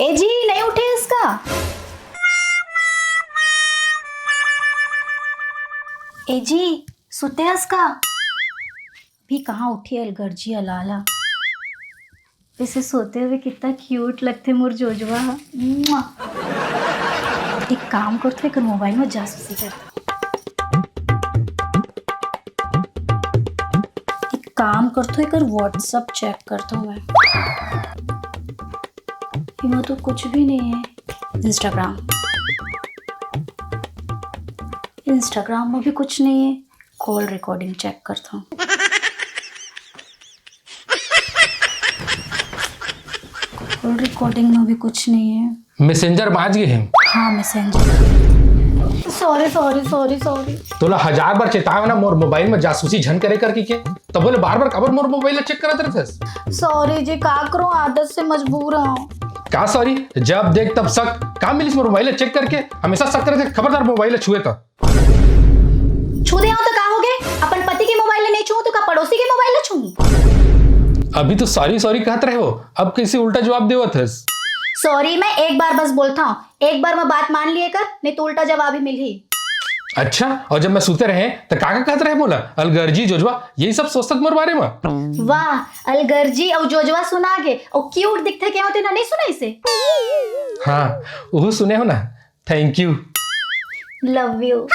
ए जी नहीं उठे इसका। ए जी सुते इसका भी कहाँ उठी अलगर्जी अलाला। इसे सोते हुए कितना क्यूट लगते मोर जोजवा। मुआ। एक काम करते कर मोबाइल में जासूसी करता। एक काम करते कर व्हाट्सएप चेक करता हूँ मैं। इनमें तो कुछ भी नहीं है। इंस्टाग्राम में भी कुछ नहीं है। कॉल रिकॉर्डिंग चेक करता हूँ। कॉल रिकॉर्डिंग में भी कुछ नहीं है। मैसेंजर बाज गए हैं। हाँ messenger. Sorry sorry sorry sorry. तोला 1000 बार चेतावे ना मोर मोबाइल में जासूसी झन करे करके के तब बोले बार बार कबर मोर मोबाइल चेक करत रहथस। सॉरी जी का करूं आदत से मजबूर हूं। का सॉरी जब देख तब शक का मिलिस मोर मोबाइल चेक करके हमेशा शक करे थे। खबरदार मोबाइल छुए तो छू दे हो तो का हो गए। अपन पति के मोबाइल नहीं छू तो का पड़ोसी के मोबाइल छू। अभी तो सॉरी सॉरी कहत रहे हो अब कैसे उल्टा जवाब देवत हस। सॉरी मैं एक बार बस बोलता हूँ। एक बार मैं बात मान लिए कर नहीं तो उल्टा जवाब ही मिल ही। अच्छा और जब मैं सूते रहे तो काका कहत रहे बोला अलगर्जी जोजवा यही सब सोचत मोर बारे में। वाह अलगर्जी और जोजवा सुना के और क्यूट दिखते क्या होते ना नहीं सुना इसे। हाँ वो सुने हो ना। Thank you love you.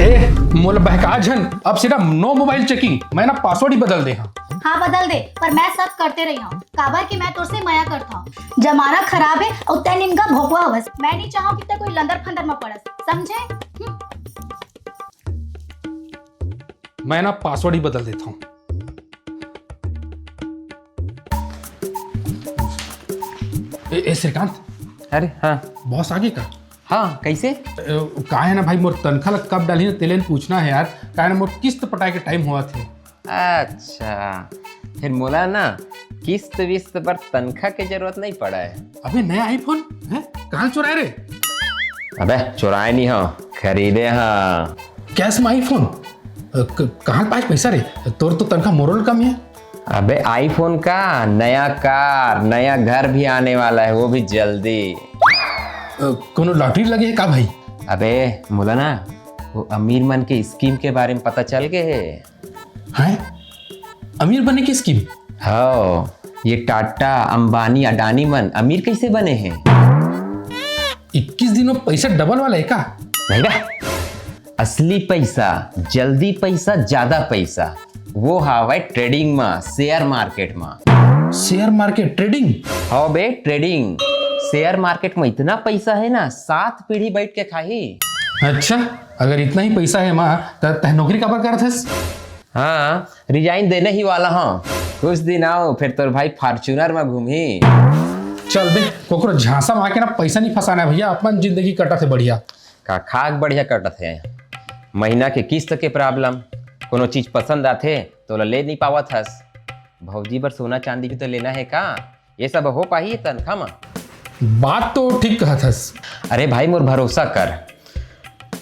ए मोला बहका झन अब सीधा नो मोबाइल चेकिंग। मैं ना पासवर्ड ही बदल दे। हाँ बदल दे पर मैं सब करते रही हूँ। काबर की मैं तुझसे माया करता हूँ। जमाना खराब है और तैन इनका भोगवा बस। मैं नहीं चाहूँ कि कोई लंदर फंदर में पड़स समझे। मैं ना पासवर्ड ही बदल देता हूँ। श्रीकांत। अरे हाँ बॉस आगे का। हाँ कैसे का है ना भाई मोर तनख्वाह कब डाली ना तेलेन पूछना है यार। का है ना मोर किस्त पटाए के टाइम हुआ थे। अच्छा फिर मोला ना किस्त विस्त पर तनख्वाह की जरूरत नहीं पड़ा है। अबे नया आईफोन है कहाँ चुराए रे। अबे चुराए नहीं हो खरीदे हाँ। कैश में आईफोन कहाँ पाए पैसा रे। तोर तो तनख्वाह मोरल कम है। अबे आईफोन का नया कार नया घर भी आने वाला है वो भी जल्दी। कोनो लॉटरी लगे है का भाई। अबे मोला ना वो अमीर मन के स्कीम के बारे में पता चल गए है। अमीर बने की स्कीम। हाँ ये टाटा अंबानी अडानी मन अमीर कैसे बने हैं। 21 दिनों पैसा डबल वाला है का। नहीं बे असली पैसा जल्दी पैसा ज्यादा पैसा वो हवा ट्रेडिंग में शेयर मार्केट में। Share market trading. हाँ बे ट्रेडिंग शेयर मार्केट में इतना पैसा है ना 7 पीढ़ी बैठ के खाही। अच्छा अगर इतना ही पैसा है माँ तो नौकरी कब कर थे। हाँ रिजाइन देने ही वाला हूँ कुछ दिन आओ फिर तोर भाई फॉर्च्यूनर में घूमी। चल बे कोकरो झांसा मार के ना पैसा नहीं फंसाना है भैया। अपन जिंदगी कटा थे बढ़िया का खाक बढ़िया कटत है। महीना के किस्त के प्रॉब्लम कोनो चीज पसंद आते तो ले नहीं पावत हस। भौजी पर सोना चांदी भी तो लेना है का ये सब हो पाही तनख्वाह में। बात तो ठीक कहा था। अरे भाई मोर भरोसा कर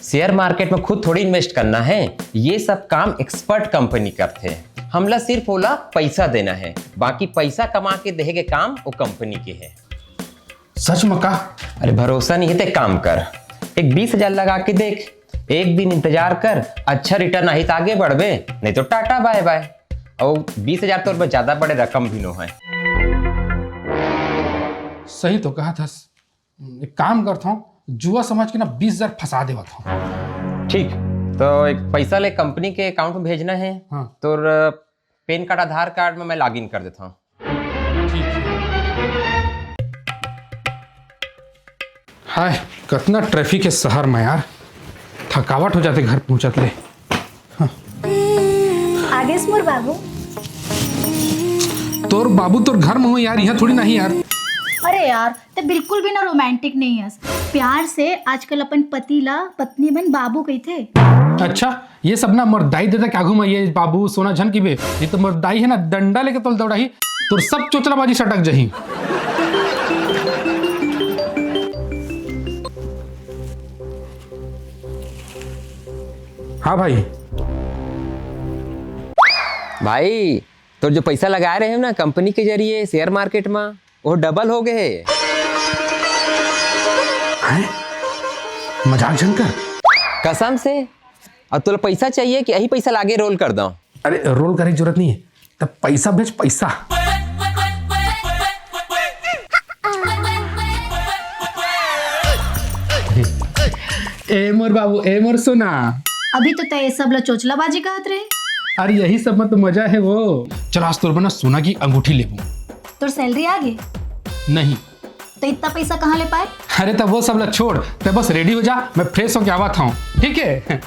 शेयर मार्केट में खुद थोड़ी इन्वेस्ट करना है। ये सब काम एक्सपर्ट कंपनी करते हैं। हमला सिर्फ ओला पैसा देना है बाकी पैसा कमा के देहे के काम वो कंपनी के है। सच में का। अरे भरोसा नहीं है तो काम कर एक 20,000 लगा के देख। एक दिन इंतजार कर अच्छा रिटर्न आई तो आगे बढ़वे नहीं तो टाटा बाय बाय। और 20,000 तो ज्यादा बड़े रकम भी नो है। सही तो कहा था। एक काम करता हूँ जुआ समझ के ना 20,000 फंसा देवा था। ठीक तो एक पैसा ले कंपनी के अकाउंट में भेजना है। हाँ। तो पैन कार्ड आधार कार्ड में मैं लॉग इन कर देता हूँ। ठीक है। हाय कितना ट्रैफिक है शहर में यार। थकावट हो जाते घर पहुंचत ले। हाँ। आगे मोर बाबू। तोर बाबू तोर घर में हो यार यहाँ थोड़ी नहीं यार। अरे यार ते बिल्कुल भी ना रोमांटिक नहीं है। प्यार से आजकल अपन पति ला पत्नी बन बाबू कही थे। अच्छा ये सब ना मर्दाई देता क्या घूमा ये बाबू सोना झन की बे। ये तो मर्दाई है ना डंडा लेके तोल दौड़ाही तो सब चोचलाबाजी सटक जही। हाँ भाई। भाई तो जो पैसा लगा रहे हैं ना कंपनी के जरिए शेयर मार्केट में वो डबल हो गए। हैं? मजाक झनकर। कसम से। और तुला पैसा चाहिए कि यही पैसा लागे रोल कर दो? अरे रोल करने की जरूरत नहीं है, तब पैसा भेज पैसा। ए मोर बाबू, ए मोर सोना। अभी तो तय सब ला चोचलाबाजी कहत रहे। अरे यही सब में तो मजा है वो। चल आज तोर बना सोना की अंगूठी लेबू। तोर सैलरी आ गई? नहीं। तो इतना पैसा कहाँ ले पाए? अरे तब वो सब ला छोड़, तब बस रेडी हो जा, मैं फ्रेश होके आवा था, ठीक है?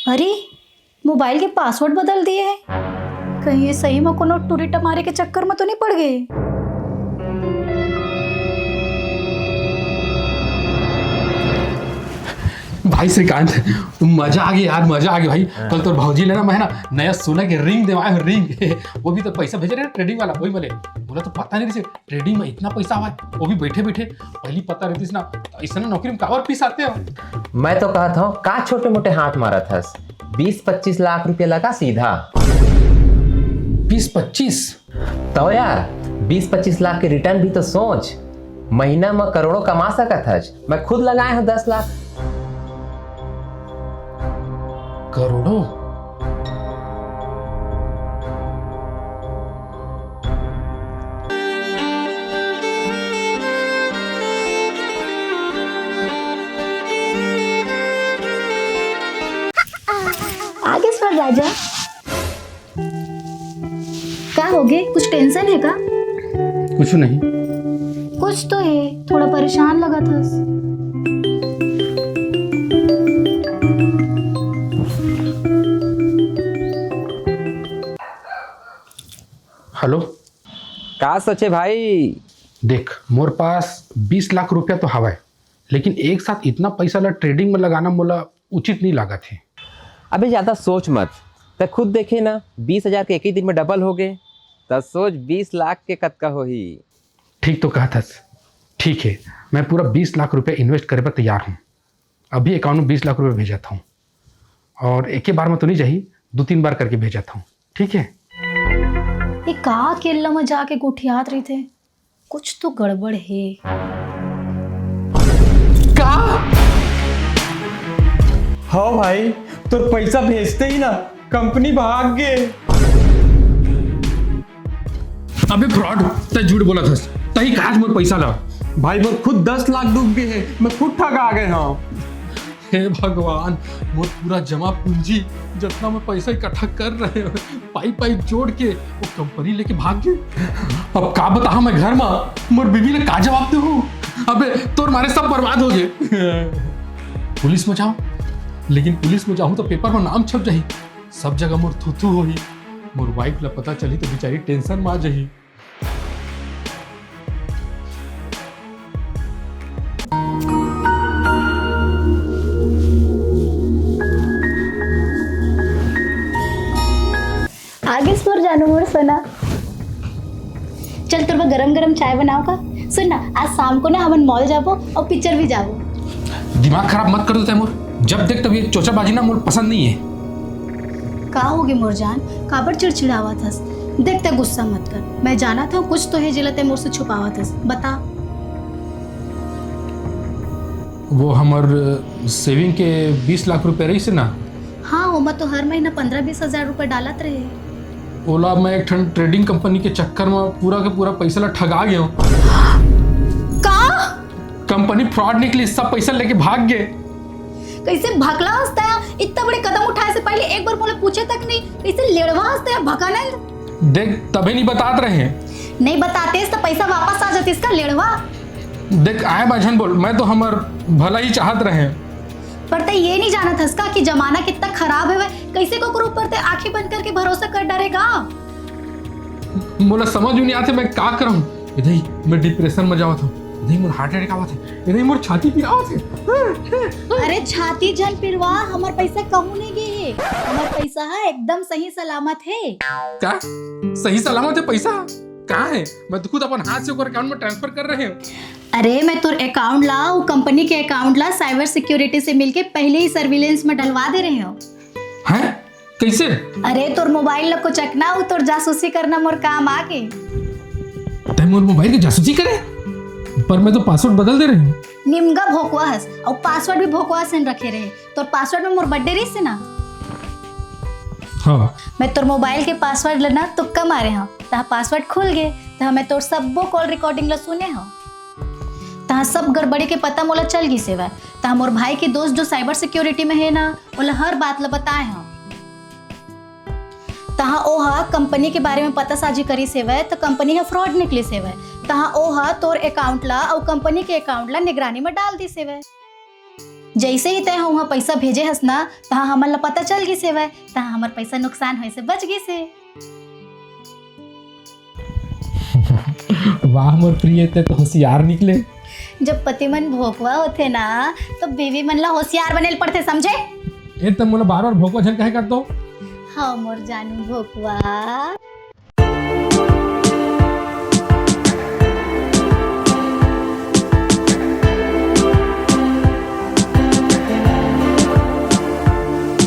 अरे मोबाइल के पासवर्ड बदल दिए हैं। कहीं ये सही में कोनो टूरी टमारे के चक्कर में तो नहीं पड़ गए? भाई श्रीकांत, मजा आ गया यार, मजा आ गया भाई। कल तो भाजी ने ना मैं ना नया सोना के रिंग देवाए हो, रिंग। वो भी तो पैसा भेज रहे हैं ट्रेडिंग वाला, वही बोला तो पता नहीं ट्रेडिंग में इतना पैसा आवा, वो भी बैठे बैठे। पहली पता रहती ना ऐसा ना नौकरी में कावर पीस आते हो। मैं तो कहा था का छोटे मोटे हाथ मारा था। 20-25 लाख रुपया लगा सीधा। 20-25? तो यार 20-25 लाख के रिटर्न भी तो सोच। महीना में करोड़ों कमा सकत है। मैं खुद लगाए हूँ 10 लाख। करोड़ों? आगे सर राजा, क्या हो गए? कुछ टेंशन है का? कुछ नहीं। कुछ तो है, थोड़ा परेशान लगा था। हेलो। का सोचे भाई? देख मोर पास 20 लाख रुपया तो हवा है, लेकिन एक साथ इतना पैसा ला ट्रेडिंग में लगाना मोला उचित नहीं लागत है। अबे ज्यादा सोच मत। तो खुद देखे ना 20,000 के एक ही दिन में डबल हो गए। तो सोच 20 लाख के कतका हो ही। ठीक तो कहा था। ठीक है, मैं पूरा 20 लाख रुपए इन्वेस्ट करे पर तैयार हूँ। अभी अकाउंट में 20 लाख रुपए भेजाता हूँ, और एक ही बार में तो नहीं चाहिए, 2-3 बार करके भेजाता हूँ, ठीक है? ये कहा केरला में जाके गुठियात रही थे, कुछ तो गड़बड़ है। का? हाँ भाई, तो पैसा भेजते ही ना कंपनी भाग गए। अबे फ्रॉड, तय झूठ बोला था। तही कहा मोर पैसा ला। भाई वो खुद 10 लाख डूब गए हैं, मैं खुद ठगा गए। हाँ हे भगवान, मोर पूरा जमा पूंजी जितना मैं पैसा इकट्ठा कर रहे हो, पाई जोड़ के वो कंपनी लेके भाग गए। अब का बता मैं घर में मोर बीवी ने का जवाब दे हूँ? अबे तोर मारे सब बर्बाद हो गए। पुलिस में जाऊं, लेकिन पुलिस में जाऊं तो पेपर में नाम छप जाही, सब जगह मोर थूथू होही। मोर वाइफ ला पता चली तो बेचारी टेंशन में आ जाही। आगे स्वर जानो मोर सोना। चल तोर गरम गरम चाय बनाओ का। सुन ना, आज शाम को ना हम मॉल जाबो और पिक्चर भी जाबो। दिमाग खराब मत कर दो तैमूर, जब देख तब ये चोचाबाजी ना मोर पसंद नहीं है। का होगे मोर जान, काबर चिड़चिड़ावा थस? देखते गुस्सा मत कर, मैं जाना था कुछ तो है जिलते मोर से छुपावा थस। बता। वो हमार सेविंग के 20 लाख रुपए रही से ना। हाँ, वो मैं तो हर महीना 15-20 हजार रुपए डालत रहे। ओला मैं एक ठन ट्रेडिंग कंपनी के चक्कर में पूरा के पूरा पैसा ला ठगा गया हूँ। का? कंपनी फ्रॉड निकली, सब पैसा लेके भाग गए। कैसे भगला हंसता है? इतना बड़े कदम उठाए से पहले एक बार मुझे पूछे तक नहीं, कैसे लेड़वा हंसता है? भगाना देख तभी नहीं बतात रहे हैं। नहीं बताते तो पैसा वापस आ जाते इसका लेड़वा। देख आए बाझन बोल, मैं तो हमार भला ही चाहत रहे, पर ते ये नहीं जाना था इसका कि जमाना कितना खराब है। कैसे को ऊपर ते आंखें बंद करके भरोसा कर डरेगा? मोला समझ नहीं आते मैं क्या करूं। इधर ही मैं डिप्रेशन में जावा था, इधर ही मोर हार्ट अटैक आवा था, इधर ही मोर छाती पिरावा थे। अरे छाती जन पिरवा, हमार पैसा कहूं नहीं गए। हमार पैसा है एकदम सही सलामत है। क्या सही सलामत है पैसा? कहाँ है? मैं तो खुद अपन हाथ से ऊपर अकाउंट में ट्रांसफर कर रहे हूँ। अरे मैं तो अकाउंट ला, वो कंपनी के अकाउंट ला साइबर सिक्योरिटी से मिलके पहले ही सर्विलेंस में डलवा दे रहे हो। हैं? कैसे? अरे तोर मोबाइल ला को चकना हो, तोर जासूसी करना मोर काम आके। तय मोर मोबाइल की जासूसी करे, पर मैं तो पासवर्ड बदल दे रही हूँ। निमगा भोकवा हस और पासवर्ड भी भोकवा से रखे रहे। तोर पासवर्ड में मोर बर्थडे रही से ना। हाँ मैं तोर मोबाइल के पासवर्ड लेना तुक्का मारे हाँ, तहा पासवर्ड खुल गए, तहा मैं तोर सबो कॉल रिकॉर्डिंग ला सुने हाँ, तहा सब गड़बड़ी के पता मोला चल गई सेवा। तहा मोर भाई के दोस्त जो साइबर सिक्योरिटी में है ना, ओला हर बात ला बताए हाँ। तहा ओहा कंपनी के बारे में पता साझी करी सेवा, तो कंपनी है फ्रॉड निकली सेवा। तहा ओहा तोर अकाउंट ला और कंपनी के अकाउंट ला निगरानी में डाल दी सेवा। जैसे ही तय वहाँ पैसा भेजे हस ना, तहा हमन ला पता चल गई सेवा, तहा हमार पैसा नुकसान होए से बच गई से। वाह मोर प्रिय, ते तो होशियार निकले। जब पति मन भोकवा होते ना, तो बीवी मन ला होशियार बनेल पड़ते, समझे? ए तब मोला बार बार भोकवा झन कहे कर दो। हाँ मोर जानू भोकवा।